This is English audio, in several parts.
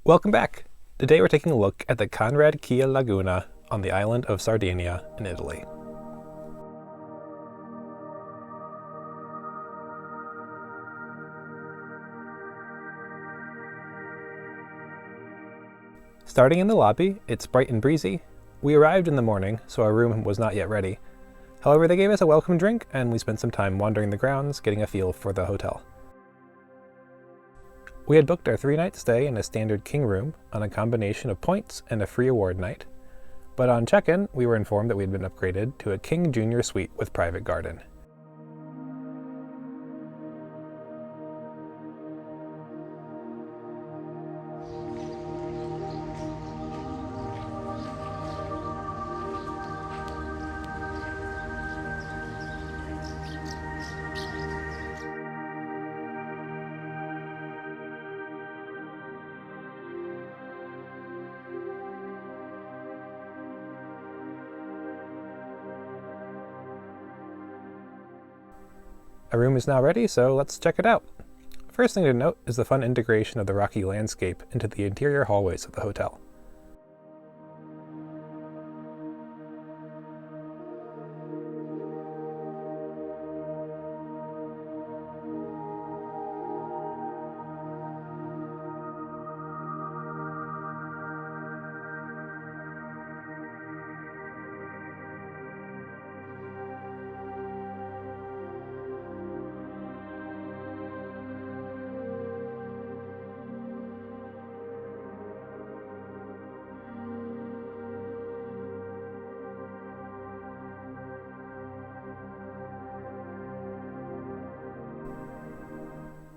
Welcome back! Today we're taking a look at the Conrad Chia Laguna on the island of Sardinia in Italy. Starting in the lobby, it's bright and breezy. We arrived in the morning, so our room was not yet ready. However, they gave us a welcome drink, and we spent some time wandering the grounds, getting a feel for the hotel. We had booked our 3-night stay in a standard king room on a combination of points and a free award night, but on check-in, we were informed that we had been upgraded to a king junior suite with private garden. Our room is now ready, so let's check it out. First thing to note is the fun integration of the rocky landscape into the interior hallways of the hotel.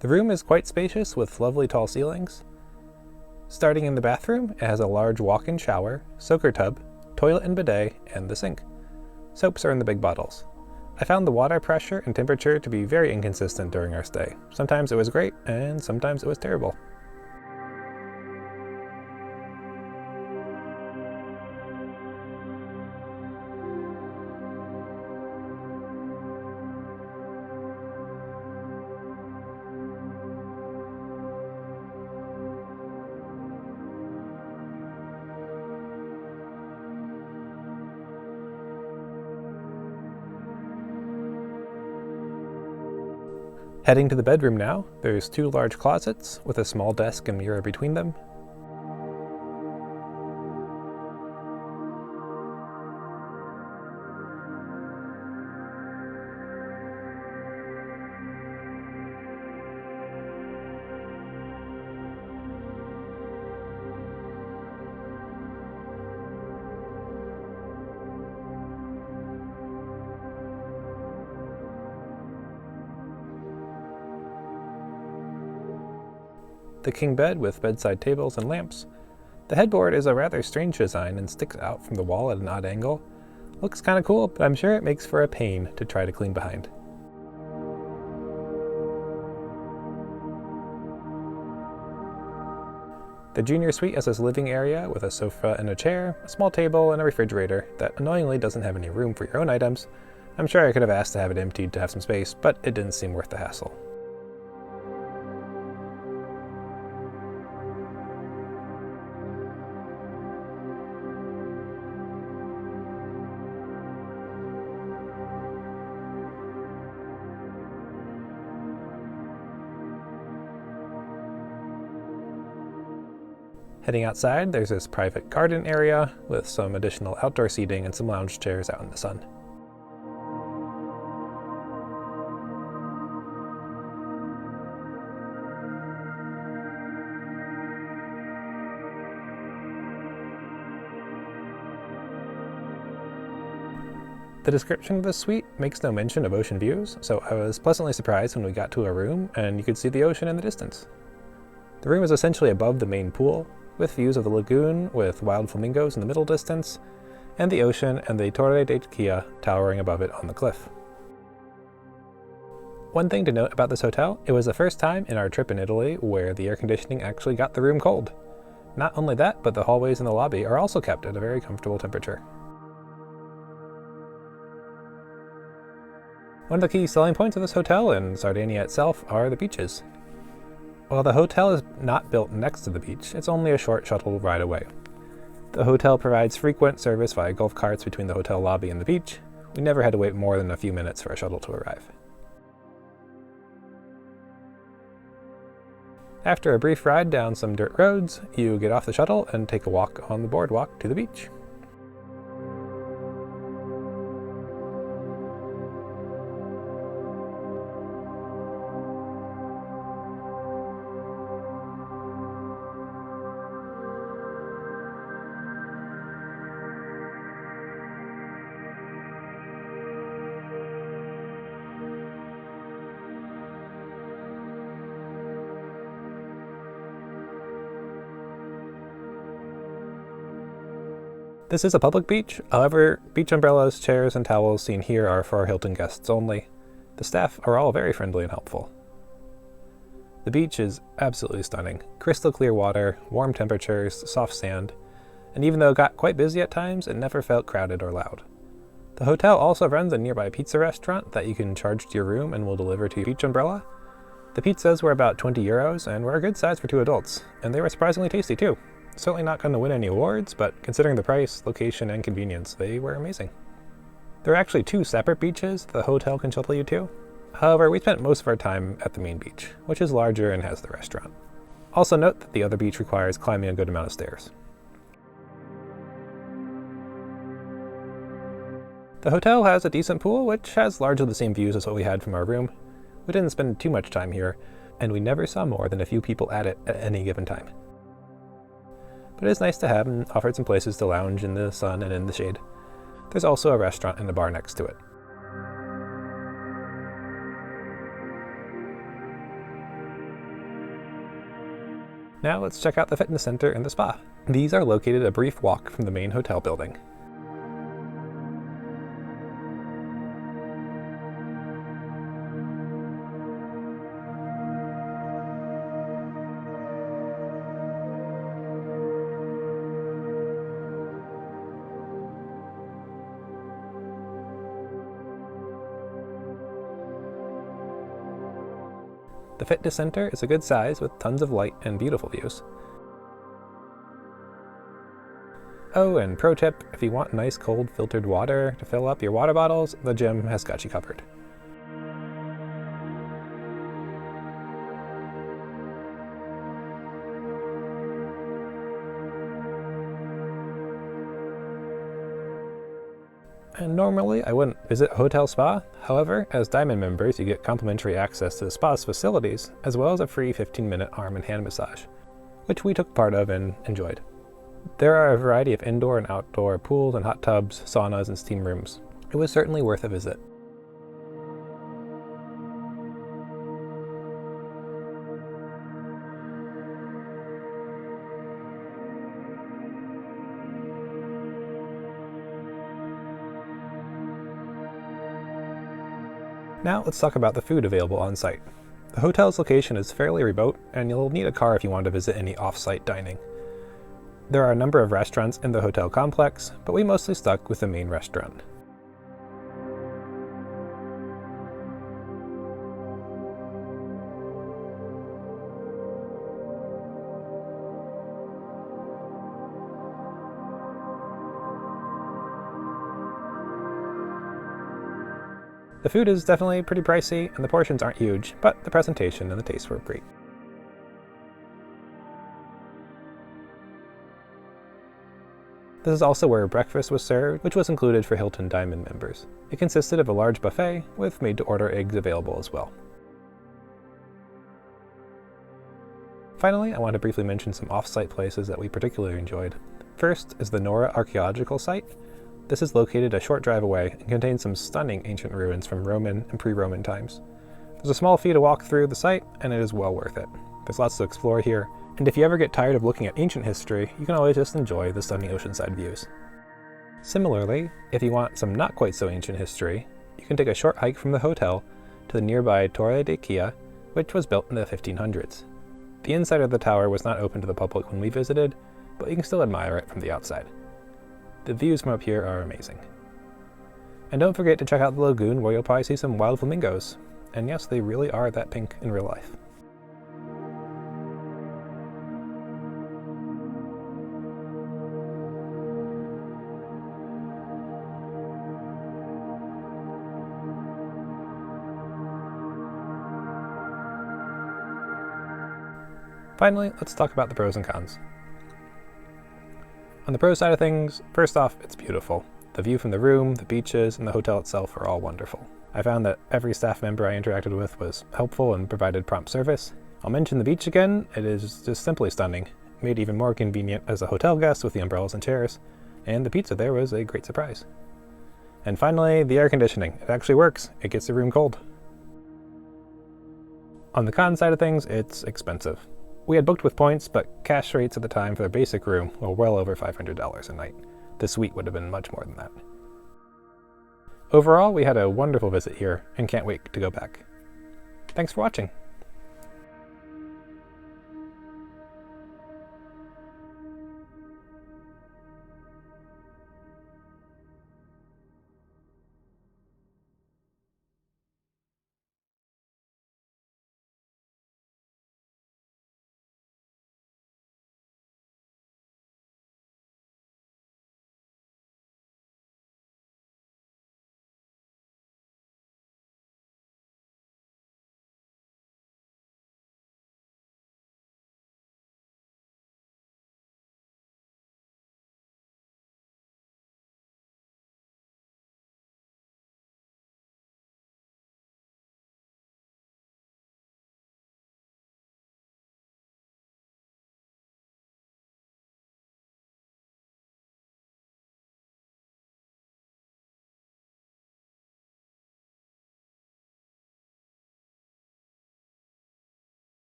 The room is quite spacious with lovely tall ceilings. Starting in the bathroom, it has a large walk-in shower, soaker tub, toilet and bidet, and the sink. Soaps are in the big bottles. I found the water pressure and temperature to be very inconsistent during our stay. Sometimes it was great, and sometimes it was terrible. Heading to the bedroom now, there's 2 large closets with a small desk and mirror between them. The king bed with bedside tables and lamps. The headboard is a rather strange design and sticks out from the wall at an odd angle. Looks kinda cool, but I'm sure it makes for a pain to try to clean behind. The junior suite has this living area with a sofa and a chair, a small table, and a refrigerator that annoyingly doesn't have any room for your own items. I'm sure I could have asked to have it emptied to have some space, but it didn't seem worth the hassle. Heading outside, there's this private garden area with some additional outdoor seating and some lounge chairs out in the sun. The description of this suite makes no mention of ocean views, so I was pleasantly surprised when we got to a room and you could see the ocean in the distance. The room is essentially above the main pool, with views of the lagoon with wild flamingos in the middle distance, and the ocean and the Torre de Chia towering above it on the cliff. One thing to note about this hotel, it was the first time in our trip in Italy where the air conditioning actually got the room cold. Not only that, but the hallways in the lobby are also kept at a very comfortable temperature. One of the key selling points of this hotel and Sardinia itself are the beaches. While the hotel is not built next to the beach, it's only a short shuttle ride away. The hotel provides frequent service via golf carts between the hotel lobby and the beach. We never had to wait more than a few minutes for a shuttle to arrive. After a brief ride down some dirt roads, you get off the shuttle and take a walk on the boardwalk to the beach. This is a public beach, however, beach umbrellas, chairs, and towels seen here are for our Hilton guests only. The staff are all very friendly and helpful. The beach is absolutely stunning. Crystal clear water, warm temperatures, soft sand, and even though it got quite busy at times, it never felt crowded or loud. The hotel also runs a nearby pizza restaurant that you can charge to your room and will deliver to your beach umbrella. The pizzas were about €20 and were a good size for 2 adults, and they were surprisingly tasty too. Certainly not going to win any awards, but considering the price, location, and convenience, they were amazing. There are actually 2 separate beaches the hotel can shuttle you to. However, we spent most of our time at the main beach, which is larger and has the restaurant. Also note that the other beach requires climbing a good amount of stairs. The hotel has a decent pool, which has largely the same views as what we had from our room. We didn't spend too much time here, and we never saw more than a few people at it at any given time. But it is nice to have and offered some places to lounge in the sun and in the shade. There's also a restaurant and a bar next to it. Now let's check out the fitness center and the spa. These are located a brief walk from the main hotel building. The fitness center is a good size with tons of light and beautiful views. Oh, and pro tip, if you want nice cold filtered water to fill up your water bottles, the gym has got you covered. And normally I wouldn't visit a hotel spa. However, as Diamond members, you get complimentary access to the spa's facilities, as well as a free 15-minute arm and hand massage, which we took part of and enjoyed. There are a variety of indoor and outdoor pools and hot tubs, saunas, and steam rooms. It was certainly worth a visit. Now let's talk about the food available on site. The hotel's location is fairly remote, and you'll need a car if you want to visit any off-site dining. There are a number of restaurants in the hotel complex, but we mostly stuck with the main restaurant. The food is definitely pretty pricey, and the portions aren't huge, but the presentation and the taste were great. This is also where breakfast was served, which was included for Hilton Diamond members. It consisted of a large buffet, with made-to-order eggs available as well. Finally, I want to briefly mention some off-site places that we particularly enjoyed. First is the Nora Archaeological Site. This is located a short drive away and contains some stunning ancient ruins from Roman and pre-Roman times. There's a small fee to walk through the site, and it is well worth it. There's lots to explore here, and if you ever get tired of looking at ancient history, you can always just enjoy the stunning oceanside views. Similarly, if you want some not quite so ancient history, you can take a short hike from the hotel to the nearby Torre de Chia, which was built in the 1500s. The inside of the tower was not open to the public when we visited, but you can still admire it from the outside. The views from up here are amazing. And don't forget to check out the lagoon where you'll probably see some wild flamingos. And yes, they really are that pink in real life. Finally, let's talk about the pros and cons. On the pro side of things, first off, it's beautiful. The view from the room, the beaches, and the hotel itself are all wonderful. I found that every staff member I interacted with was helpful and provided prompt service. I'll mention the beach again. It is just simply stunning, made even more convenient as a hotel guest with the umbrellas and chairs, and the pizza there was a great surprise. And finally, the air conditioning. It actually works. It gets the room cold. On the con side of things, it's expensive. We had booked with points, but cash rates at the time for the basic room were well over $500 a night. The suite would have been much more than that. Overall, we had a wonderful visit here and can't wait to go back. Thanks for watching.